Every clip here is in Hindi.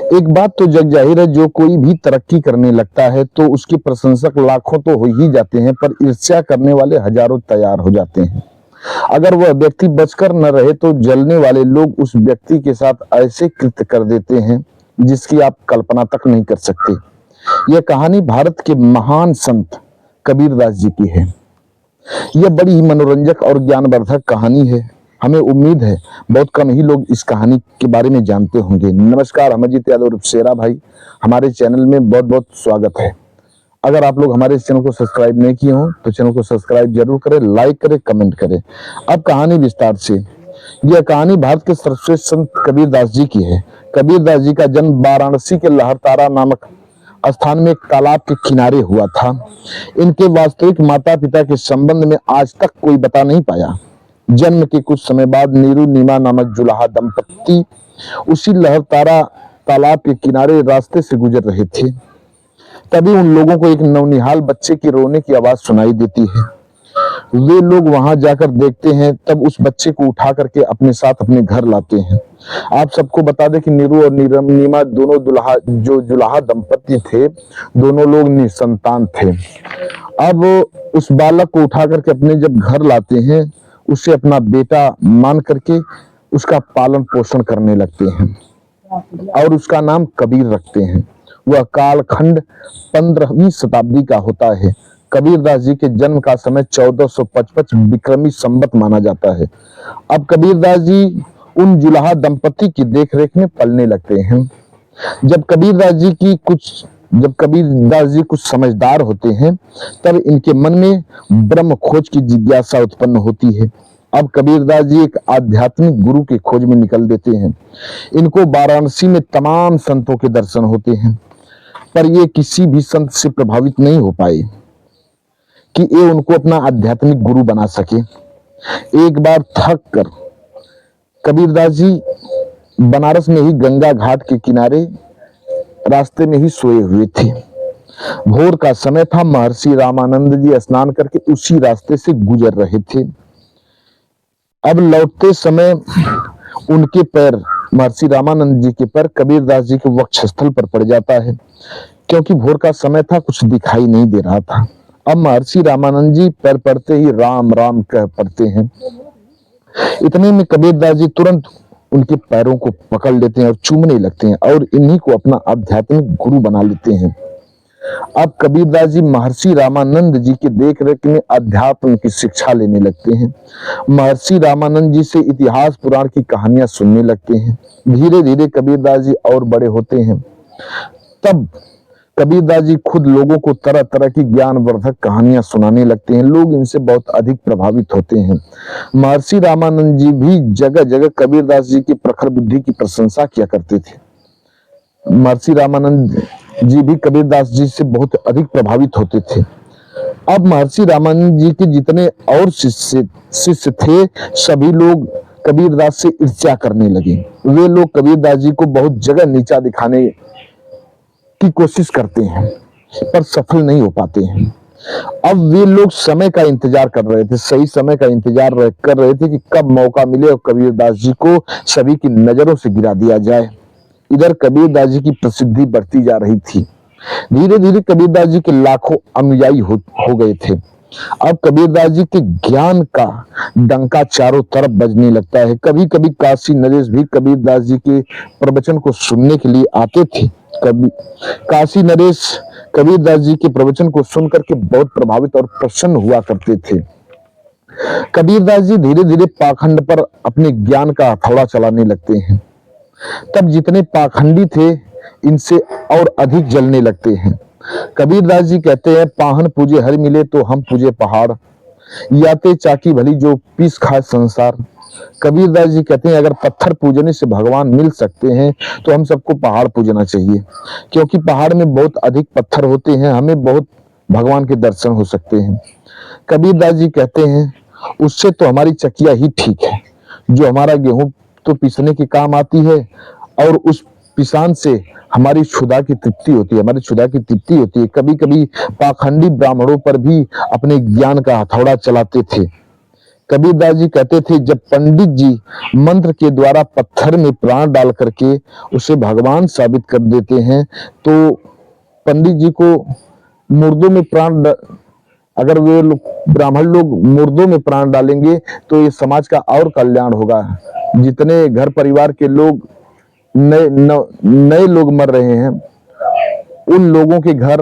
एक बात तो जग जाहिर है, जो कोई भी तरक्की करने लगता है तो उसके प्रशंसक लाखों तो हो ही जाते हैं, पर ईर्ष्या करने वाले हजारों तैयार हो जाते हैं। अगर वह व्यक्ति बचकर न रहे तो जलने वाले लोग उस व्यक्ति के साथ ऐसे कृत्य कर देते हैं जिसकी आप कल्पना तक नहीं कर सकते। यह कहानी भारत के महान संत कबीरदास जी की है। यह बड़ी ही मनोरंजक और ज्ञानवर्धक कहानी है। हमें उम्मीद है बहुत कम ही लोग इस कहानी के बारे में जानते होंगे। नमस्कार, अमरजीत यादव उर्फ शेरा भाई, हमारे चैनल में बहुत बहुत स्वागत है। अगर आप लोग हमारे इस चैनल को सब्सक्राइब नहीं किए हो तो चैनल को सब्सक्राइब जरूर करें, लाइक करें, कमेंट करें। अब कहानी विस्तार से। यह कहानी भारत के सर्वश्रेष्ठ संत कबीरदास जी की है। कबीरदास जी का जन्म वाराणसी के लहरतारा नामक स्थान में एक तालाब के किनारे हुआ था। इनके वास्तविक माता पिता के संबंध में आज तक कोई बता नहीं पाया। जन्म के कुछ समय बाद नीरू नीमा नामक जुलाहा दंपत्ति उसी लहरतारा तालाब के किनारे रास्ते से गुजर रहे थे। तभी उन लोगों को एक नवनिहाल बच्चे की रोने की आवाज सुनाई देती है। वे लोग वहां जाकर देखते हैं, तब उस बच्चे को उठा करके अपने साथ अपने घर लाते हैं। आप सबको बता दें कि नीरू और नीमा दोनों जुलाहा दंपत्ति थे, दोनों लोग निसंतान थे। अब उस बालक को उठा करके अपने जब घर लाते हैं, उसे अपना बेटा मान करके उसका पालन पोषण करने लगते हैं और उसका नाम कबीर रखते हैं। वह कालखंड 15वीं शताब्दी का होता है। कबीरदास जी के जन्म का समय 1455 विक्रमी संवत माना जाता है। अब कबीरदास जी उन जुलाहा दंपति की देखरेख में पलने लगते हैं। जब कबीरदास जी कुछ समझदार होते हैं, तब इनके मन में ब्रह्म खोज की जिज्ञासा उत्पन्न होती है। अब कबीरदास जी एक आध्यात्मिक गुरु की खोज में निकल देते हैं। इनको वाराणसी में तमाम संतों के दर्शन होते हैं, पर ये किसी भी संत से प्रभावित नहीं हो पाए कि ये उनको अपना आध्यात्मिक गुरु बना सके। एक बार थक कर कबीरदास जी बनारस में ही गंगा घाट के किनारे रास्ते में ही सोए हुए थे। भोर का समय था। महर्षि रामानंद जी स्नान करके उसी रास्ते से गुजर रहे थे। अब लौटते समय उनके पैर, महर्षि रामानंद जी के पैर कबीरदास जी के वक्षस्थल पर पड़ जाता है। क्योंकि भोर का समय था, कुछ दिखाई नहीं दे रहा था। अब महर्षि रामानंद जी पैर पड़ते ही राम राम कह पड़ते हैं। इतने में कबीरदास जी तुरंत उनके पैरों को पकड़ लेते हैं और चूमने लगते हैं और इन्हीं को अपना आध्यात्मिक गुरु बना लेते हैं। अब कबीरदास जी महर्षि रामानंद जी के देखरेख में अध्यात्म की शिक्षा लेने लगते हैं। महर्षि रामानंद जी से इतिहास पुराण की कहानियां सुनने लगते हैं। धीरे धीरे कबीरदास जी और बड़े होते हैं। तब कबीरदास जी खुद लोगों को तरह तरह की ज्ञानवर्धक कहानियां सुनाने लगते हैं। लोग इनसे बहुत अधिक प्रभावित होते हैं। महर्षि रामानंद जी भी जगह जगह कबीरदास जी की प्रखर बुद्धि की प्रशंसा किया करते थे। महर्षि रामानंद जी भी कबीरदास जी से बहुत अधिक प्रभावित होते थे। अब महर्षि रामानंद जी के जितने और शिष्य थे, सभी लोग कबीरदास से ईर्ष्या करने लगे। वे लोग कबीरदास जी को बहुत जगह नीचा दिखाने की कोशिश करते हैं, पर सफल नहीं हो पाते हैं। अब वे लोग समय का इंतजार कर रहे थे, सही समय का इंतजार कर रहे थे कि कब मौका मिले और कबीरदास जी को सभी की नजरों से गिरा दिया जाए। इधर कबीरदास जी की प्रसिद्धि बढ़ती जा रही थी। धीरे धीरे कबीरदास जी के लाखों अनुयायी हो गए थे। अब कबीरदास जी के ज्ञान का डंका चारों तरफ बजने लगता है। कभी कभी काशी नरेश भी कबीरदास जी के प्रवचन को सुनने के लिए आते थे। काशी नरेश कबीरदास जी के प्रवचन को सुनकर के बहुत प्रभावित और प्रसन्न हुआ करते थे। कबीरदास जी धीरे धीरे पाखंड पर अपने ज्ञान का हथौड़ा चलाने लगते हैं। तब जितने पाखंडी थे, इनसे और अधिक जलने लगते हैं। कबीरदास जी कहते हैं, पाहन पूजे हर मिले तो हम पूजे पहाड़, याते चाकी भली जो पीस खाए संसार। कबीरदास जी कहते हैं, अगर पत्थर पूजने से भगवान मिल सकते हैं तो हम सबको पहाड़ पूजना चाहिए, क्योंकि पहाड़ में बहुत अधिक पत्थर होते हैं, हमें बहुत भगवान के दर्शन हो सकते हैं। कबीरदास जी कहते हैं, उससे तो हमारी चकिया ही ठीक है, जो हमारा गेहूं तो पीसने के काम आती है और उस पिसान से हमारी क्षुधा की तृप्ति होती है। कभी कभी पाखंडी ब्राह्मणों पर भी अपने ज्ञान का हथौड़ा चलाते थे कबीरदास जी कहते थे, जब पंडित जी मंत्र के द्वारा पत्थर में प्राण डाल करके उसे भगवान साबित कर देते हैं, तो पंडित जी को मुर्दों में अगर वे लोग ब्राह्मण लोग मुर्दों में प्राण डालेंगे तो ये समाज का और कल्याण होगा। जितने घर परिवार के लोग नए लोग मर रहे हैं, उन लोगों के घर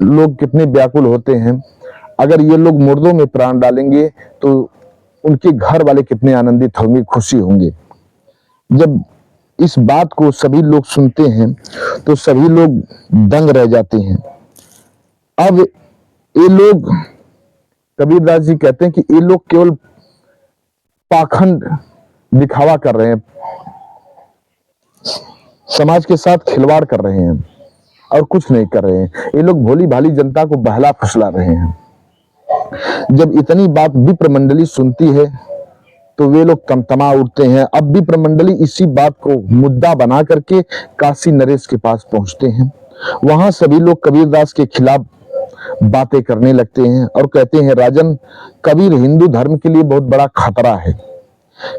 लोग कितने व्याकुल होते हैं। अगर ये लोग मुर्दों में प्राण डालेंगे तो उनके घर वाले कितने आनंदित होंगे, खुशी होंगे। जब इस बात को सभी लोग सुनते हैं तो सभी लोग दंग रह जाते हैं। अब ये लोग, कबीरदास जी कहते हैं कि ये लोग केवल पाखंड दिखावा कर रहे हैं, समाज के साथ खिलवाड़ कर रहे हैं और कुछ नहीं कर रहे हैं। ये लोग भोली भाली जनता को बहला फुसला रहे हैं। जब इतनी बात विप्र मंडली सुनती है तो वे लोग तमतमा उठते हैं। अब विप्र मंडली इसी बात को मुद्दा बना करके काशी नरेश के पास पहुंचते हैं। वहां सभी लोग कबीरदास के खिलाफ बातें करने लगते हैं और कहते हैं, राजन, कबीर हिंदू धर्म के लिए बहुत बड़ा खतरा है।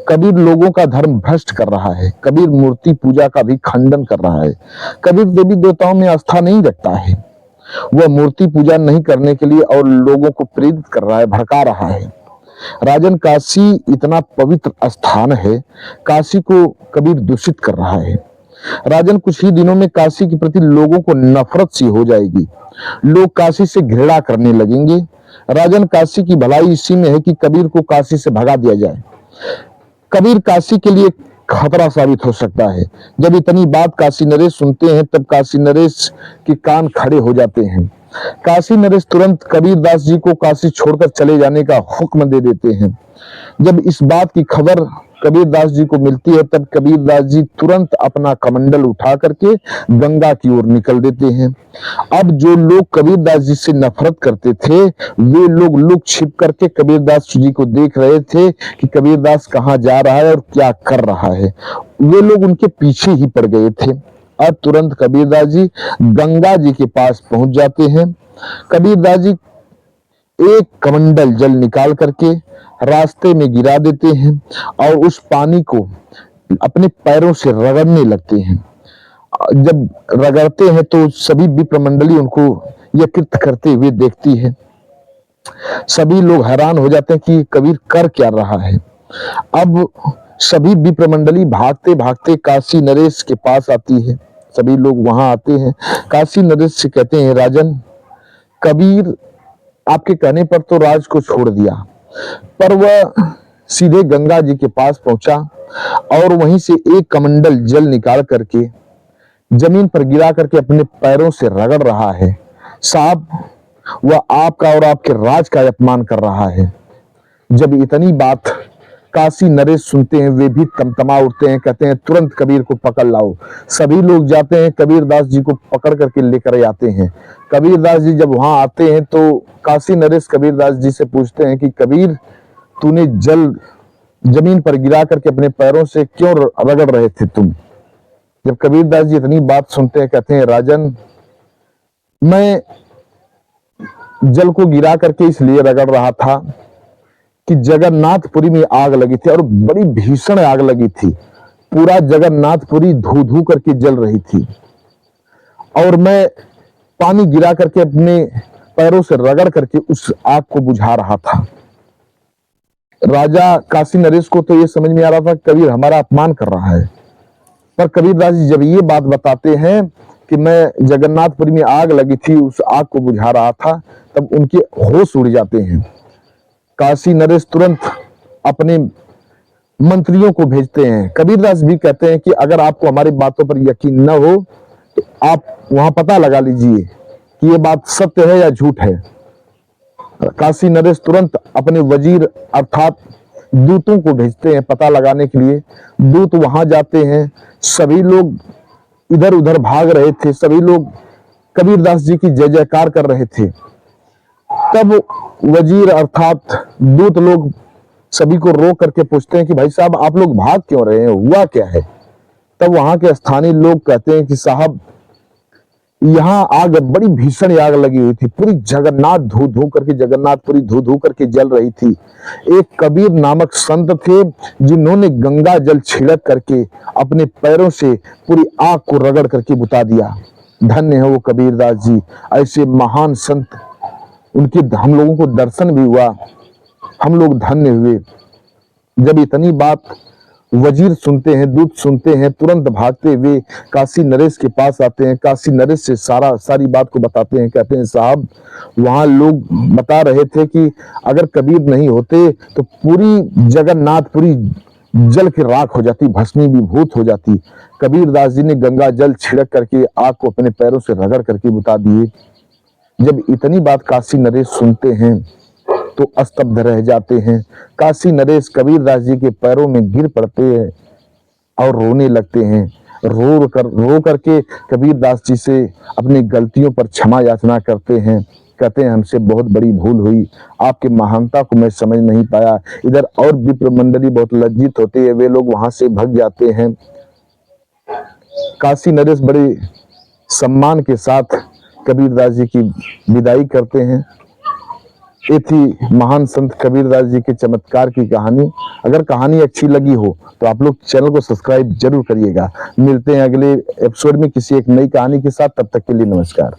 कबीर लोगों का धर्म भ्रष्ट कर रहा है। कबीर मूर्ति पूजा का भी खंडन कर रहा है। कबीर देवी देवताओं में आस्था नहीं रखता है। वह मूर्ति पूजा नहीं करने के लिए और लोगों को प्रेरित कर रहा है, भड़का रहा है। राजन, काशी इतना पवित्र स्थान है, काशी को कबीर दूषित कर रहा है। राजन, कुछ ही दिनों में काशी के प्रति लोगों को नफरत सी हो जाएगी। लोग काशी से घृणा करने लगेंगे। राजन, काशी की भलाई इसी में है कि कबीर को काशी से भगा दिया जाए। कबीर काशी के लिए खतरा साबित हो सकता है। जब इतनी बात काशी नरेश सुनते हैं तब काशी नरेश के कान खड़े हो जाते हैं। काशी नरेश तुरंत कबीरदास जी को काशी छोड़कर चले जाने का हुक्म दे देते हैं। जब इस बात की खबर कबीरदास जी को मिलती है तब कबीरदास जी तुरंत अपना कमंडल उठा करके गंगा की ओर निकल देते हैं। अब जो लोग कबीरदास जी से नफरत करते थे वे लोग लुक छिप करके कबीरदास जी को देख रहे थे कि कबीरदास कहाँ जा रहा है और क्या कर रहा है। वे लोग उनके पीछे ही पड़ गए थे। अब तुरंत कबीरदास जी गंगा जी के पास पहुंच जाते हैं। कबीरदास जी एक कमंडल जल निकाल करके रास्ते में गिरा देते हैं और उस पानी को अपने पैरों से रगड़ने लगते हैं। जब रगड़ते हैं तो सभी विप्र मंडली उनको यह कृत्य करते हुए देखती है। सभी लोग हैरान हो जाते हैं कि कबीर कर क्या रहा है। अब सभी विप्र मंडली भागते भागते काशी नरेश के पास आती है। सभी लोग वहां आते हैं। काशी नरेश से कहते हैं, राजन, कबीर आपके कहने पर तो राज को छोड़ दिया, पर वह सीधे गंगा जी के पास पहुंचा और वहीं से एक कमंडल जल निकाल करके जमीन पर गिरा करके अपने पैरों से रगड़ रहा है। साहब, वह आपका और आपके राज का अपमान कर रहा है। जब इतनी बात काशी नरेश सुनते हैं वे भी तमतमा उठते हैं, कहते हैं तुरंत कबीर को पकड़ लाओ। सभी लोग जाते हैं, कबीरदास जी को पकड़ करके लेकर आते हैं। कबीरदास जी जब वहां आते हैं तो काशी नरेश कबीरदास जी से पूछते हैं कि कबीर, तूने जल जमीन पर गिरा करके अपने पैरों से क्यों रगड़ रहे थे तुम? जब कबीरदास जी इतनी बात सुनते हैं कहते हैं, राजन, मैं जल को गिरा करके इसलिए रगड़ रहा था कि जगन्नाथपुरी में आग लगी थी और बड़ी भीषण आग लगी थी। पूरा जगन्नाथपुरी धू धू करके जल रही थी और मैं पानी गिरा करके अपने पैरों से रगड़ करके उस आग को बुझा रहा था। राजा काशी नरेश को तो ये समझ में आ रहा था कबीर हमारा अपमान कर रहा है, पर कबीरदास जी जब ये बात बताते हैं कि मैं जगन्नाथपुरी में आग लगी थी उस आग को बुझा रहा था, तब उनके होश उड़ जाते हैं। काशी नरेश तुरंत अपने मंत्रियों को भेजते हैं। कबीरदास भी कहते हैं कि अगर आपको हमारी बातों पर यकीन न हो तो आप वहां पता लगा लीजिए कि ये बात सत्य है या झूठ है। काशी नरेश तुरंत अपने वजीर अर्थात दूतों को भेजते हैं पता लगाने के लिए। दूत वहां जाते हैं। सभी लोग इधर उधर भाग रहे थे, सभी लोग कबीरदास जी की जय जयकार कर रहे थे। तब वजीर अर्थात दूत लोग सभी को रोक करके पूछते हैं कि भाई साहब, आप लोग भाग क्यों रहे हैं, हुआ क्या है? तब वहां के स्थानीय लोग कहते हैं कि साहब, यहाँ आग, बड़ी भीषण आग लगी हुई थी, पूरी जगन्नाथ धू धू करके, जगन्नाथपुरी धू धू करके जल रही थी। एक कबीर नामक संत थे जिन्होंने गंगा जल छिड़क करके अपने पैरों से पूरी आग को रगड़ करके बुता दिया। धन्य है वो कबीरदास जी, ऐसे महान संत, उनके हम लोगों को दर्शन भी हुआ, हम लोग धन्य हुए। जब इतनी बात वजीर सुनते हैं, दूत सुनते हैं, तुरंत भागते हुए काशी नरेश के पास आते हैं। काशी नरेश से सारी बात को बताते हैं। कहते हैं साहब, वहां लोग बता रहे थे कि अगर कबीर नहीं होते तो पूरी जगन्नाथपुरी जल की राख हो जाती, भस्मीभूत हो जाती। कबीरदास जी ने गंगा जल छिड़क करके आग को अपने पैरों से रगड़ करके बुता दिए। जब इतनी बात काशी नरेश सुनते हैं तो स्तब्ध रह जाते हैं। काशी नरेश कबीरदास जी के पैरों में गिर पड़ते हैं और रोने लगते हैं। रो करके कबीरदास जी से अपनी गलतियों पर क्षमा याचना करते हैं। कहते हैं हमसे बहुत बड़ी भूल हुई, आपकी महानता को मैं समझ नहीं पाया। इधर और विप्र मंडली बहुत लज्जित होती है, वे लोग वहां से भाग जाते हैं। काशी नरेश बड़े सम्मान के साथ कबीरदास जी की विदाई करते हैं। ये थी महान संत कबीरदास जी के चमत्कार की कहानी। अगर कहानी अच्छी लगी हो तो आप लोग चैनल को सब्सक्राइब जरूर करिएगा। मिलते हैं अगले एपिसोड में किसी एक नई कहानी के साथ, तब तक के लिए नमस्कार।